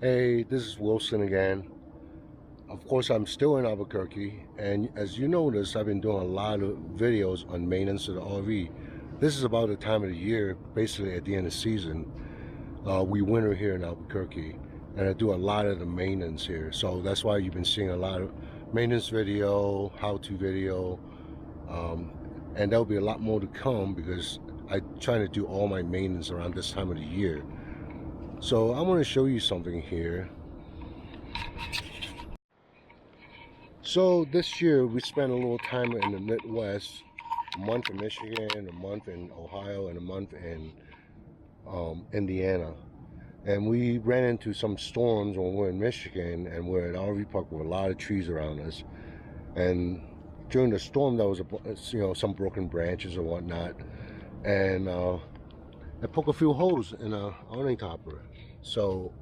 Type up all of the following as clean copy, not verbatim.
Hey, this is Wilson again. Of course, I'm still in Albuquerque, and as you notice, I've been doing a lot of videos on maintenance of the RV. This is about the time of the year, basically at the end of the season. We winter here in Albuquerque, and I do a lot of the maintenance here. So that's why you've been seeing a lot of maintenance video, how-to video, um, and there'll be a lot more to come because I try to do all my maintenance around this time of the year. So I'm going to show you something here. So this year we spent a little time in the Midwest, a month in Michigan, a month in Ohio, and a month in Indiana. And we ran into some storms when we were in Michigan, and we're at RV park with a lot of trees around us. And during the storm, there was some broken branches or whatnot, and I poked a few holes in a awning topper. So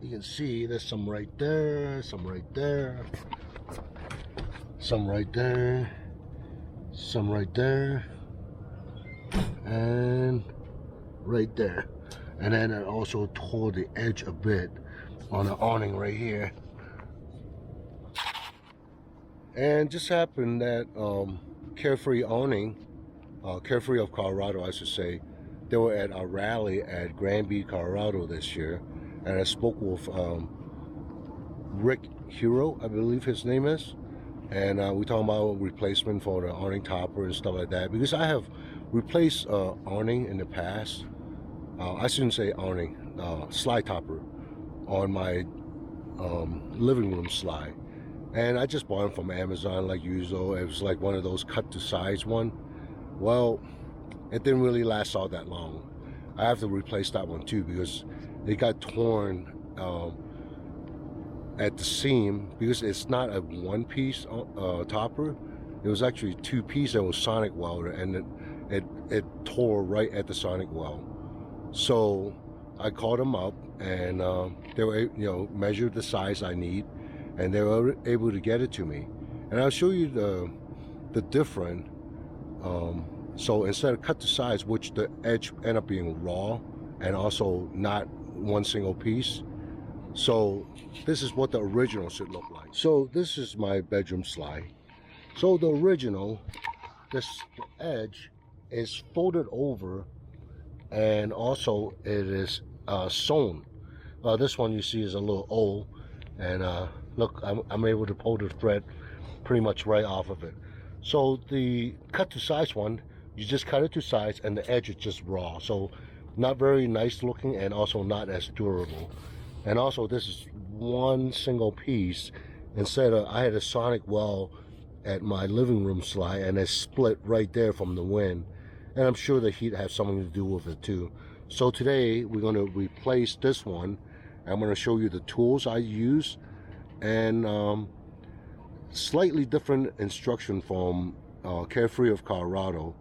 you can see there's some right there, some right there, some right there, some right there, and right there. And then I also tore the edge a bit on the awning right here. And just happened that Carefree of Colorado, I should say, they were at a rally at Granby, Colorado this year, and I spoke with Rick Hero, I believe his name is, and we talking about replacement for the awning topper and stuff like that, because I have replaced awning in the past. I shouldn't say awning, slide topper on my living room slide, and I just bought them from Amazon like usual. It was like one of those cut to size one. Well, it didn't really last all that long. I have to replace that one too because it got torn at the seam, because it's not a one-piece topper. It was actually two-piece that was sonic welded, and it tore right at the sonic weld. So I called them up, and they were measured the size I need, and they were able to get it to me. And I'll show you the different. So instead of cut to size, which the edge ended up being raw and also not one single piece. So this is what the original should look like. So this is my bedroom slide. So the original, the edge is folded over, and also it is sewn. This one you see is a little old, and look, I'm able to pull the thread pretty much right off of it. So the cut to size one, you just cut it to size, and the edge is just raw. So not very nice looking, and also not as durable. And also this is one single piece. Instead of, I had a sonic weld at my living room slide, and it split right there from the wind. And I'm sure the heat has something to do with it too. So today we're going to replace this one. I'm going to show you the tools I use, and slightly different instruction from Carefree of Colorado.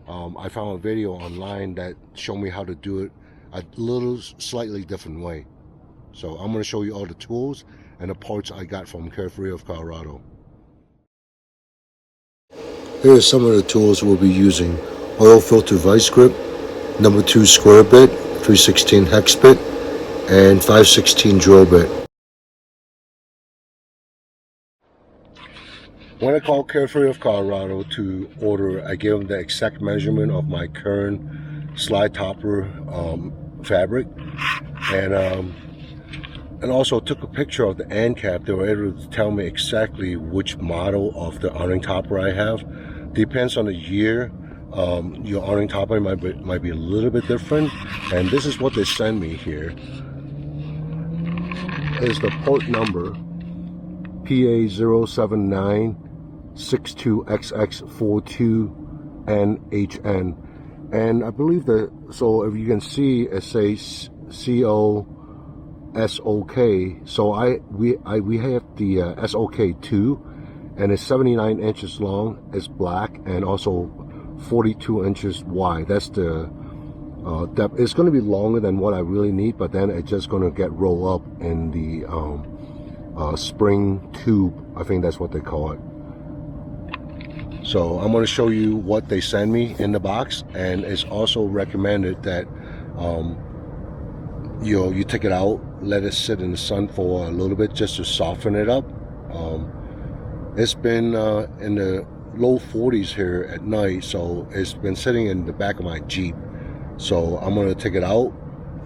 I found a video online that showed me how to do it a little slightly different way. So I'm going to show you all the tools and the parts I got from Carefree of Colorado. Here are some of the tools we'll be using: oil filter vice grip, number 2 square bit, 3/16 hex bit, and 5/16 drill bit. When I called Carefree of Colorado to order, I gave them the exact measurement of my current slide topper fabric, and also took a picture of the end cap. They were able to tell me exactly which model of the awning topper I have. Depends on the year. Your awning topper might be a little bit different, and this is what they send me here. Is the port number PA07962XX42NHN, and I believe that. So if you can see, it says COSOK. So we have the SOK2, and it's 79 inches long. It's black, and also 42 inches wide. That's the depth. It's going to be longer than what I really need, but then it's just going to get rolled up in the spring tube. I think that's what they call it. So I'm going to show you what they send me in the box, and it's also recommended that you take it out, let it sit in the sun for a little bit just to soften it up. It's been in the low 40s here at night, so it's been sitting in the back of my Jeep. So I'm gonna take it out,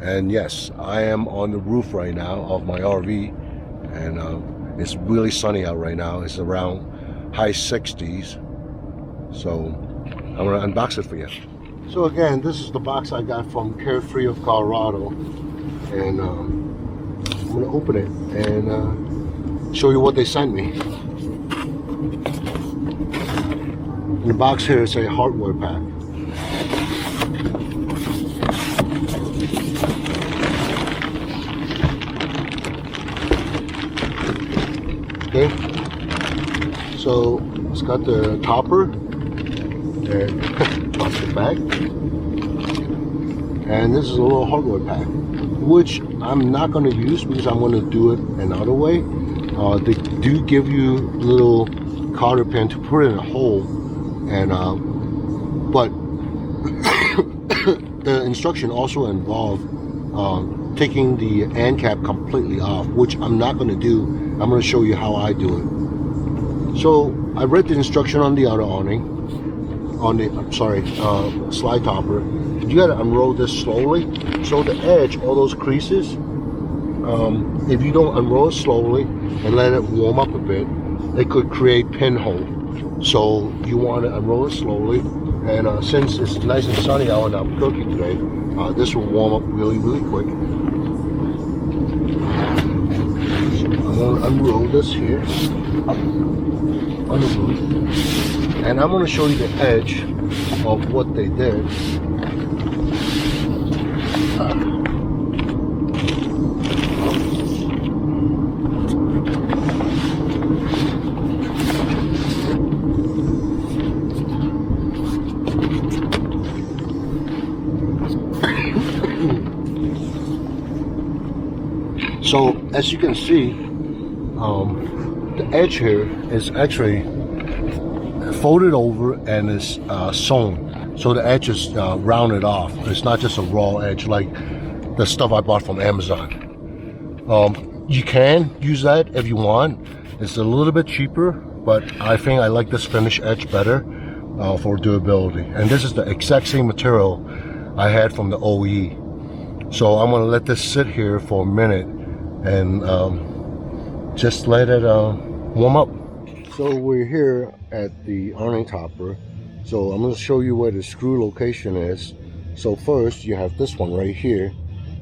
and yes, I am on the roof right now of my RV, and it's really sunny out right now. It's around high 60s. So I'm gonna unbox it for you. So again, this is the box I got from Carefree of Colorado, and I'm gonna open it and show you what they sent me. In the box here is a hardware pack. Okay, so it's got the topper and plastic bag, and this is a little hardware pack, which I'm not going to use because I'm going to do it another way. They do give you little cotter pin to put in a hole, and but the instruction also involve taking the end cap completely off, which I'm not going to do. I'm going to show you how I do it. So I read the instruction on the outer awning, on the slide topper. You got to unroll this slowly, so the edge, all those creases, if you don't unroll it slowly and let it warm up a bit, it could create pinhole. So you want to unroll it slowly, and since it's nice and sunny out in Albuquerque today, this will warm up really quick. I'm going to unroll this here up on the roof, and I'm going to show you the edge of what they did. So as you can see, the edge here is actually folded over and is sewn, so the edge is rounded off. It's not just a raw edge like the stuff I bought from Amazon. You can use that if you want. It's a little bit cheaper, but I think I like this finish edge better for durability. And this is the exact same material I had from the OE. So I'm gonna let this sit here for a minute and just let it warm up. So we're here at the awning topper. So I'm going to show you where the screw location is. So first you have this one right here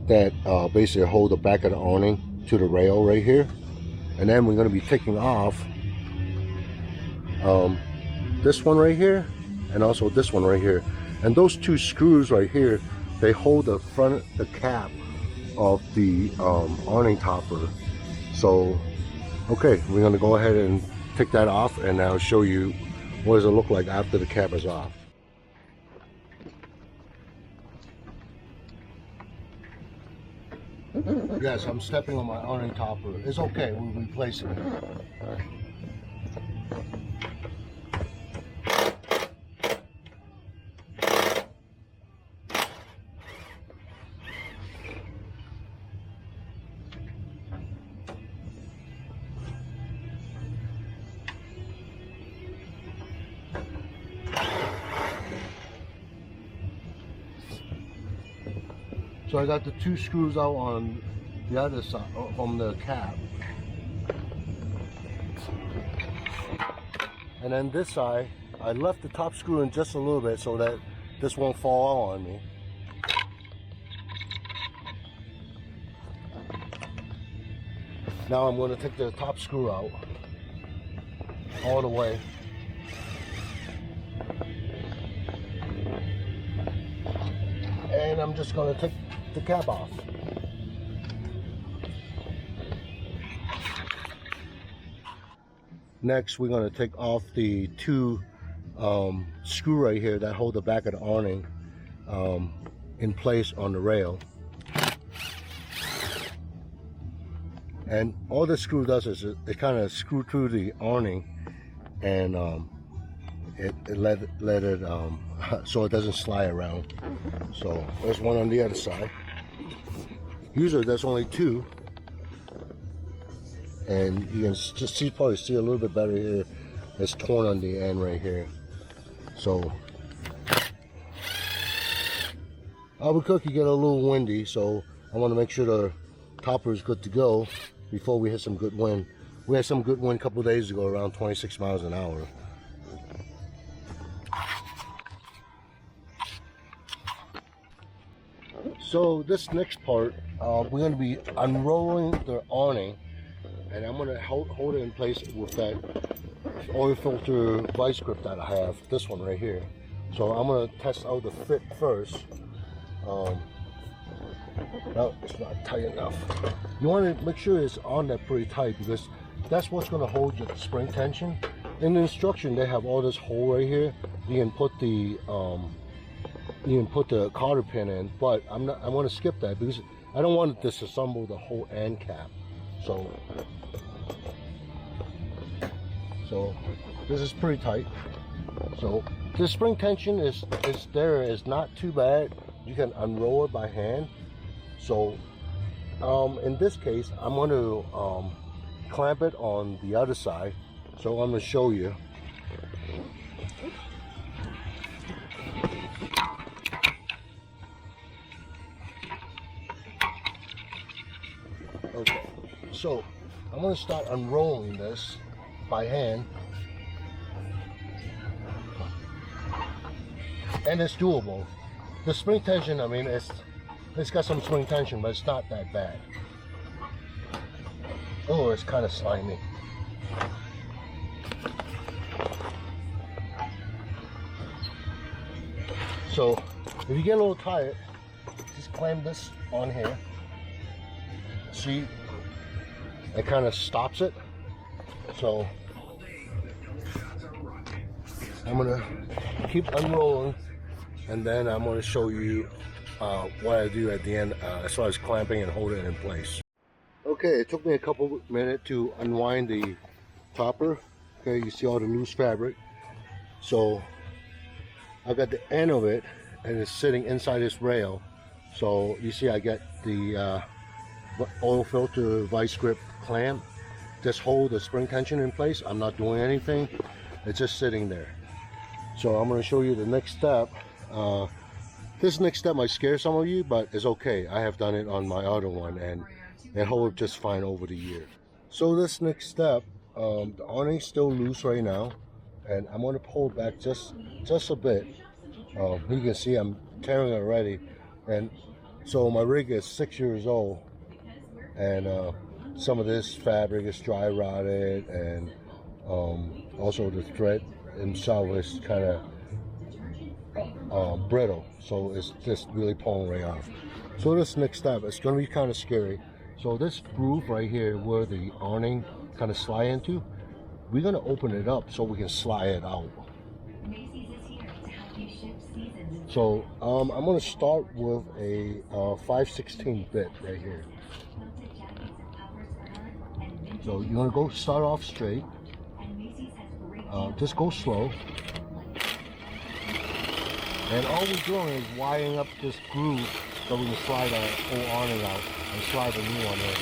that basically hold the back of the awning to the rail right here. And then we're going to be taking off this one right here and also this one right here. And those two screws right here, they hold the front, the cap of the awning topper. So okay, we're going to go ahead and take that off, and I'll show you what does it look like after the cap is off. Yes, I'm stepping on my awning topper. It's okay, we'll replace it. So I got the two screws out on the other side from the cap. And then this side, I left the top screw in just a little bit so that this won't fall out on me. Now I'm going to take the top screw out all the way. And I'm just going to take the cap off. Next, we're going to take off the two screw right here that hold the back of the awning in place on the rail. And all the screw does is it kind of screw through the awning and it let it so it doesn't slide around. So there's one on the other side. Usually there's only 2, and you can just see, probably see a little bit better here. It's torn on the end right here. So Albuquerque get a little windy, so I want to make sure the topper is good to go before we hit some good wind. We had some good wind a couple days ago, around 26 miles an hour. So this next part, we're going to be unrolling the awning, and I'm going to hold it in place with that oil filter vice grip that I have, this one right here. So I'm going to test out the fit first. No, it's not tight enough. You want to make sure it's on there pretty tight, because that's what's going to hold your spring tension. In the instruction, they have all this hole right here. You can put the cotter pin in, but I want to skip that because I don't want to disassemble the whole end cap. So this is pretty tight. So the spring tension is not too bad. You can unroll it by hand. So in this case, I'm going to clamp it on the other side. So I'm going to show you. Okay, so I'm going to start unrolling this by hand, and it's doable. The spring tension, I mean, it's got some spring tension, but it's not that bad. Oh, it's kind of slimy. So if you get a little tired, just clamp this on here. See, it kind of stops it. So I'm gonna keep unrolling, and then I'm gonna show you what I do at the end as far as clamping and holding it in place. Okay, it took me a couple minutes to unwind the topper. Okay, you see all the loose fabric. So I got the end of it, and it's sitting inside this rail. So you see, I got the oil filter vice grip clamp. Just hold the spring tension in place. I'm not doing anything. It's just sitting there. So I'm going to show you the next step. This next step might scare some of you, but it's okay. I have done it on my other one, and it holds just fine over the year. So this next step, the awning's still loose right now, and I'm going to pull back just a bit. You can see I'm tearing it already, and so my rig is 6 years old, and some of this fabric is dry rotted, and also the thread himself is kind of brittle, so it's just really pulling right off. So this next step, it's going to be kind of scary. So this groove right here where the awning kind of slide into, we're going to open it up so we can slide it out. So I'm going to start with a 5/16 bit right here. So you're going to start off straight. Just go slow. And all we're doing is wiring up this groove so we can slide our whole awning out and slide the new one in.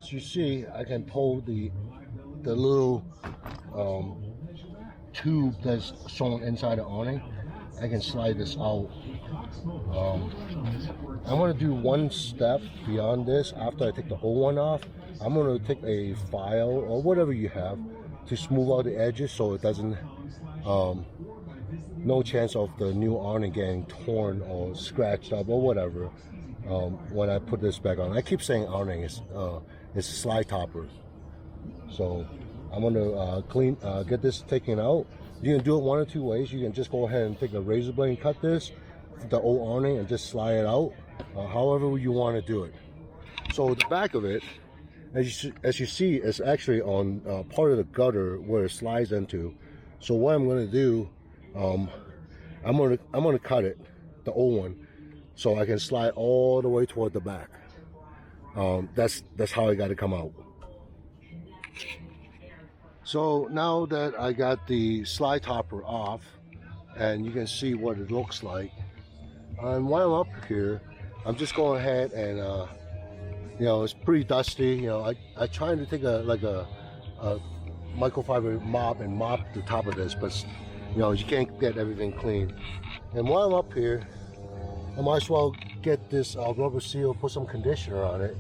As you see, I can pull the little tube that's sewn inside the awning. I can slide this out. I'm going to do one step beyond this. After I take the old one off, I'm going to take a file or whatever you have to smooth out the edges so it doesn't, no chance of the new awning getting torn or scratched up or whatever when I put this back on. I keep saying awning, it's slide topper. So I'm going to get this taken out. You can do it one or two ways. You can just go ahead and take a razor blade and cut this, the old awning, and just slide it out, however you want to do it. So the back of it, as you see, is actually on part of the gutter where it slides into. So what I'm going to do, I'm gonna cut it, the old one, so I can slide all the way toward the back. That's how I got to come out. So now that I got the slide topper off, and you can see what it looks like, and while I'm up here, I'm just going ahead and you know, it's pretty dusty. You know, I try to take a microfiber mop and mop the top of this, but you know, you can't get everything clean. And while I'm up here, I might as well get this rubber seal, put some conditioner on it,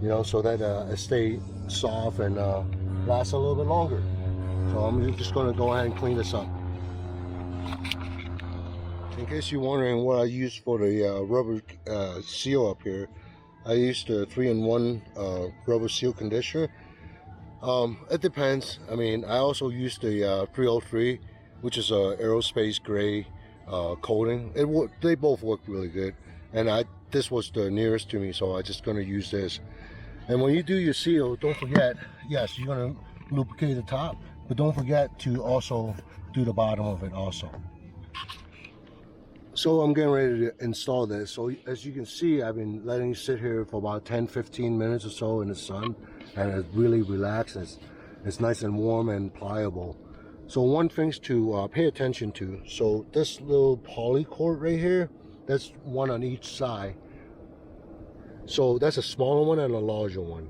you know, so that it stays soft and lasts a little bit longer. So I'm just going to go ahead and clean this up. In case you're wondering what I use for the rubber seal up here, I used the 3-in-1 rubber seal conditioner. It depends. I mean, I also use the 303, which is a aerospace gray coating. They both work really good, and this was the nearest to me, so I'm just going to use this. And when you do your seal, don't forget, yes, you're going to lubricate the top, but don't forget to also do the bottom of it also. So I'm getting ready to install this. So as you can see, I've been letting it sit here for about 10-15 minutes or so in the sun, and it's really relaxed. It's nice and warm and pliable. So one thing to pay attention to, so this little poly cord right here, that's one on each side. So that's a smaller one and a larger one.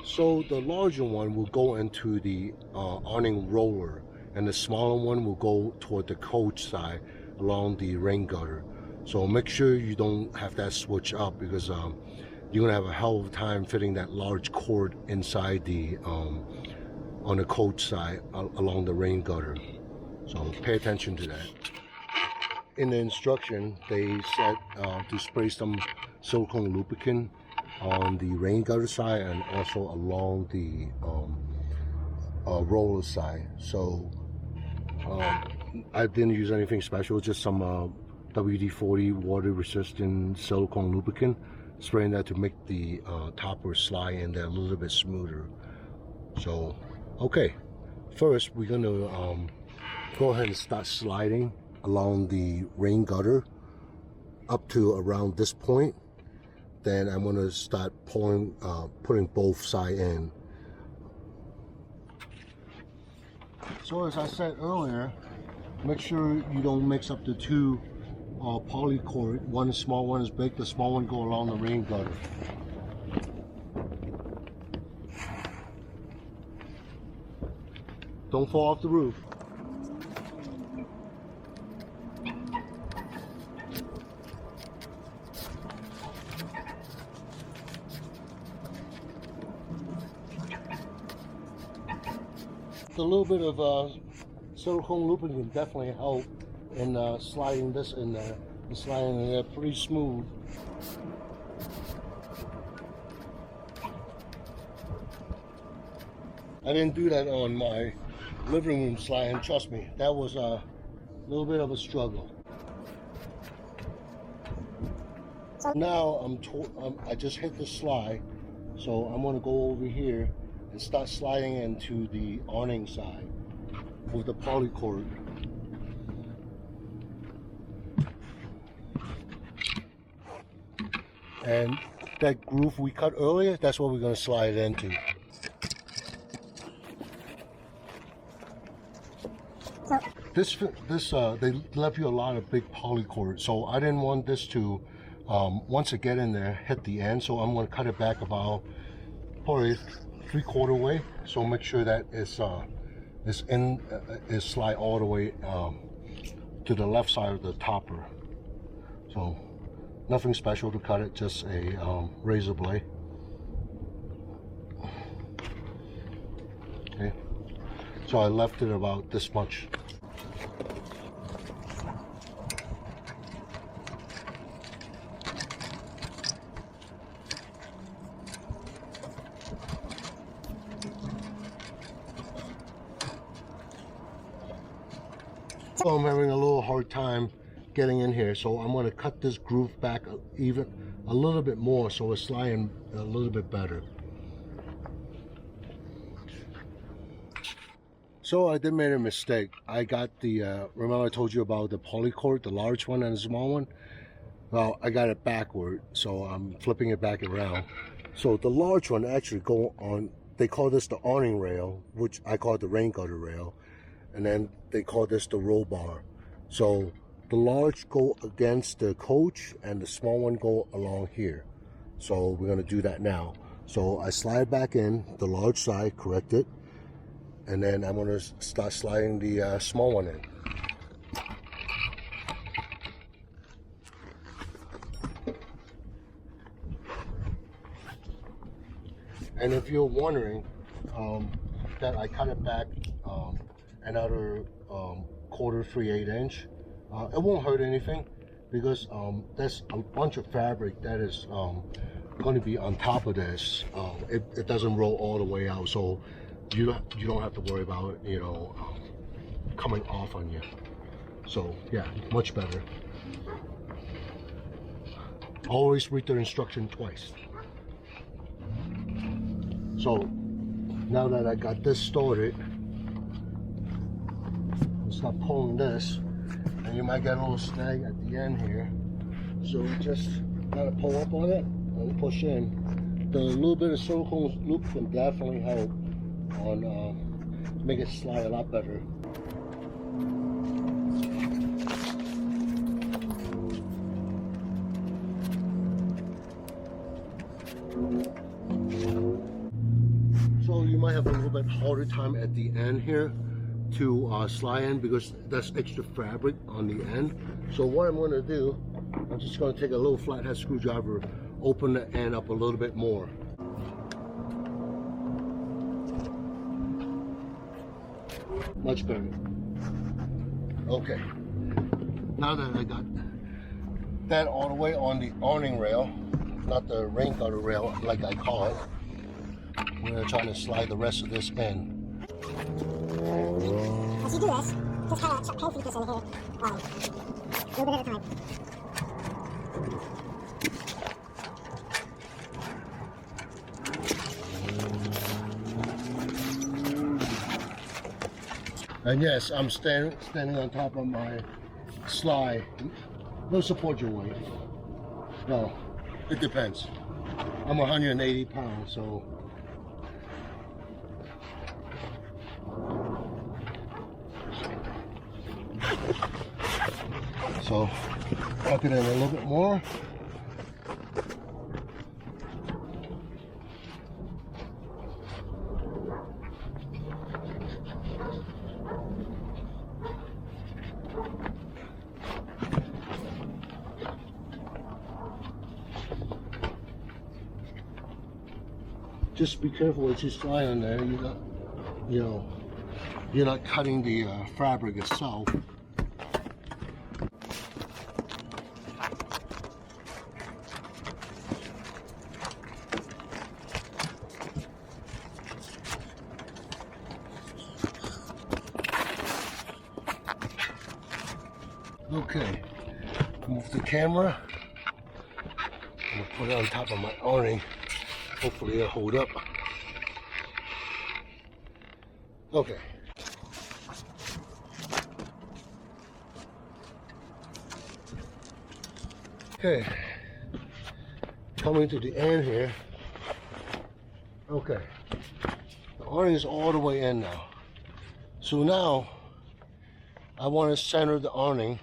So the larger one will go into the awning roller, and the smaller one will go toward the coach side along the rain gutter. So make sure you don't have that switch up, because you're gonna have a hell of a time fitting that large cord inside the on the coach side along the rain gutter. So pay attention to that. In the instruction, they said to spray some silicone lubricant on the rain gutter side and also along the roller side. So I didn't use anything special, just some WD-40 water resistant silicone lubricant, spraying that to make the topper slide in there a little bit smoother. So okay, first we're going to go ahead and start sliding along the rain gutter up to around this point. Then I'm going to start pulling, putting both sides in. So as I said earlier, make sure you don't mix up the two poly cord. One is small, one is big. The small one go along the rain gutter. Don't fall off the roof. A little bit of silicone lubricant definitely help in sliding this in there. And sliding in there pretty smooth. I didn't do that on my living room slide, and trust me, that was a little bit of a struggle. Now I just hit the slide, so I'm going to go over here and start sliding into the awning side with the poly cord. And that groove we cut earlier, that's what we're going to slide it into. They left you a lot of big poly cord, so I didn't want this to once it get in there hit the end, so I'm going to cut it back about probably 3/4 way. So make sure that it's slide all the way to the left side of the topper. So nothing special to cut it, just a razor blade. Okay, so I left it about this much. So I'm having a little hard time getting in here, so I'm going to cut this groove back even a little bit more so it's sliding a little bit better. So I did make a mistake. I got the, remember I told you about the polycord, the large one and the small one? Well, I got it backward, so I'm flipping it back around. So the large one actually go on, they call this the awning rail, which I call it the rain gutter rail. And then they call this the roll bar. So the large go against the coach and the small one go along here. So we're gonna do that now. So I slide back in the large side, correct it. And then I'm going to start sliding the small one in. And if you're wondering that I cut it back another 1/4 3/8 inch, it won't hurt anything because there's a bunch of fabric that is going to be on top of this. It doesn't roll all the way out, so you don't have to worry about it, you know, coming off on you. So yeah, much better. Always read the instruction twice. So now that I got this started, I'll start pulling this, and you might get a little snag at the end here. So just gotta pull up on it and push in. The little bit of silicone loop can definitely help on make it slide a lot better. So you might have a little bit harder time at the end here to slide in because that's extra fabric on the end. So what I'm going to do, I'm just going to take a little flathead screwdriver, open the end up a little bit more. Much better. Okay. Now that I got that all the way on the awning rail, not the rain gutter rail like I call it, we're going to try to slide the rest of this in. As you do this, just kind of paint this in here, a little bit at a time. And yes, I'm standing on top of my slide. No support your weight. No, it depends. I'm 180 pounds, so. So, tuck it in a little bit more. Just be careful what you slide on there. You're not cutting the fabric itself. Okay, move the camera. I'm gonna put it on top of my awning. Hopefully it'll hold up. Okay. Okay. Coming to the end here. Okay. The awning is all the way in now. So now I want to center the awning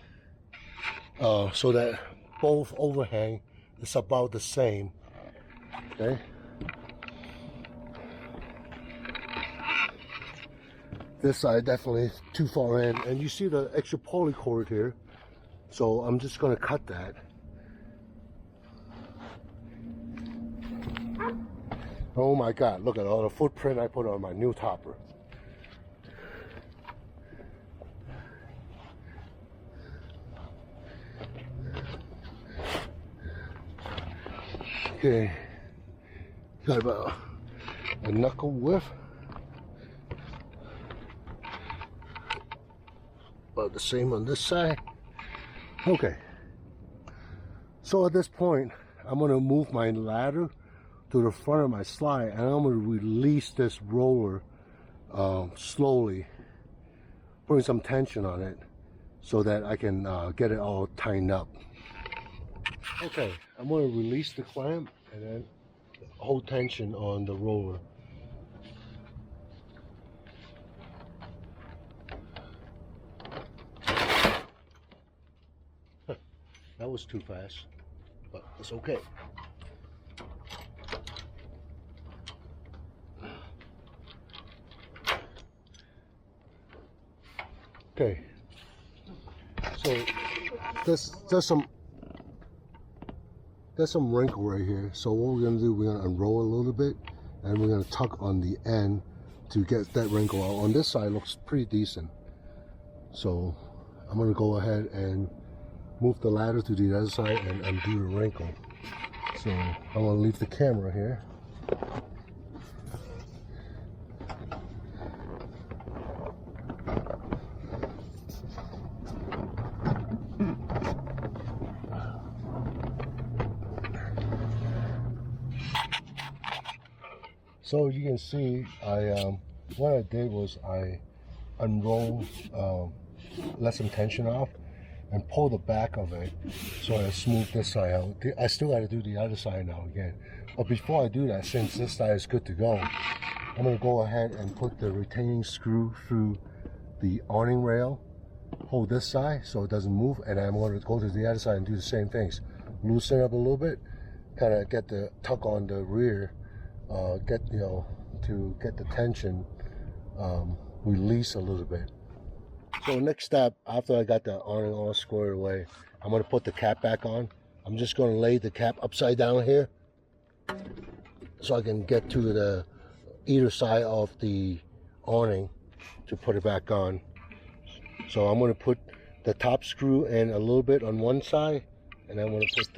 so that both overhang is about the same. Okay. This side definitely too far in, and you see the extra poly cord here, so I'm just going to cut that. Oh my God, look at all the footprint I put on my new topper. Okay, got about a knuckle width. About the same on this side. Okay. So at this point, I'm going to move my ladder to the front of my slide, and I'm going to release this roller slowly putting some tension on it so that I can get it all tightened up. Okay, I'm going to release the clamp and then hold tension on the roller. That was too fast, but it's okay. Okay, so there's some wrinkle right here. So what we're gonna do, we're gonna unroll a little bit, and we're gonna tuck on the end to get that wrinkle out. On this side, looks pretty decent. So I'm gonna go ahead and move the ladder to the other side and undo the wrinkle. So I'm gonna leave the camera here. So you can see, what I did was I unrolled, let some tension off, and pull the back of it so I smooth this side out. I still got to do the other side now again. But before I do that, since this side is good to go, I'm going to go ahead and put the retaining screw through the awning rail, hold this side so it doesn't move, and I'm going to go to the other side and do the same things. Loosen up a little bit, kind of get the tuck on the rear, to get the tension release a little bit. So next step, after I got the awning all squared away, I'm going to put the cap back on. I'm just going to lay the cap upside down here so I can get to the either side of the awning to put it back on. So I'm going to put the top screw in a little bit on one side, and I'm going to put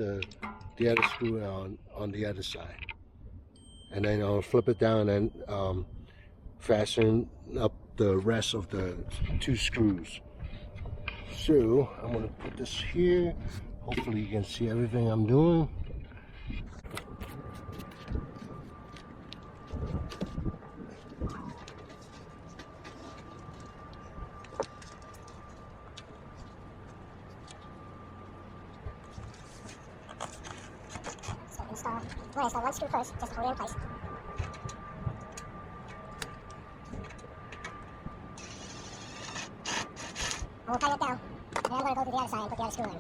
the other screw on the other side. And then I'll flip it down and fasten up the rest of the two screws. So I'm going to put this here. Hopefully you can see everything I'm doing. So install, we'll install one screw first, just hold it in place. And we'll tighten it down, and then I'm going to go to the other side and put the other screw in.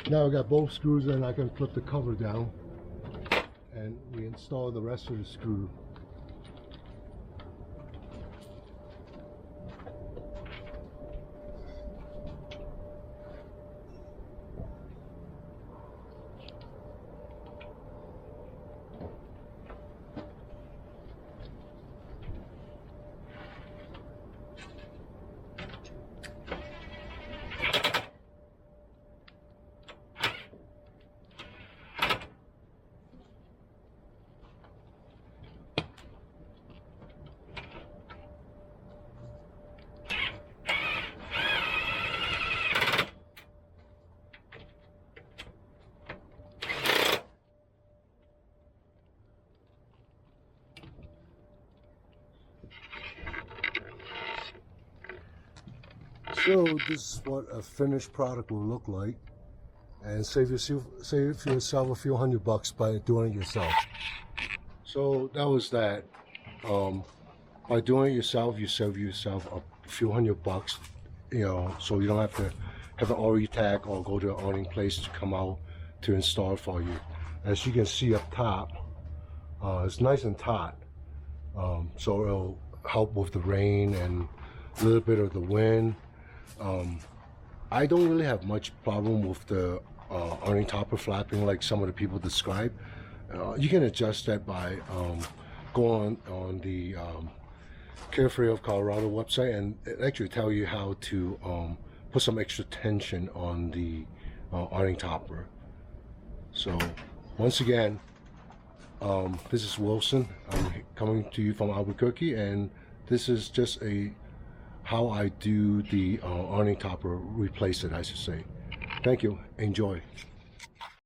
Now I got both screws in, I can flip the cover down and we install the rest of the screw. So this is what a finished product will look like, and save yourself a few $100 by doing it yourself. So that was that. By doing it yourself, you save yourself a few $100, so you don't have to have an RE tag or go to an awning place to come out to install for you. As you can see up top, it's nice and taut, so it'll help with the rain and a little bit of the wind. I don't really have much problem with the awning topper flapping like some of the people describe. You can adjust that by going on the Carefree of Colorado website, and it actually tell you how to put some extra tension on the awning topper. So once again, this is Wilson. I'm coming to you from Albuquerque, and this is just how I do the awning topper, replace it, I should say. Thank you. Enjoy.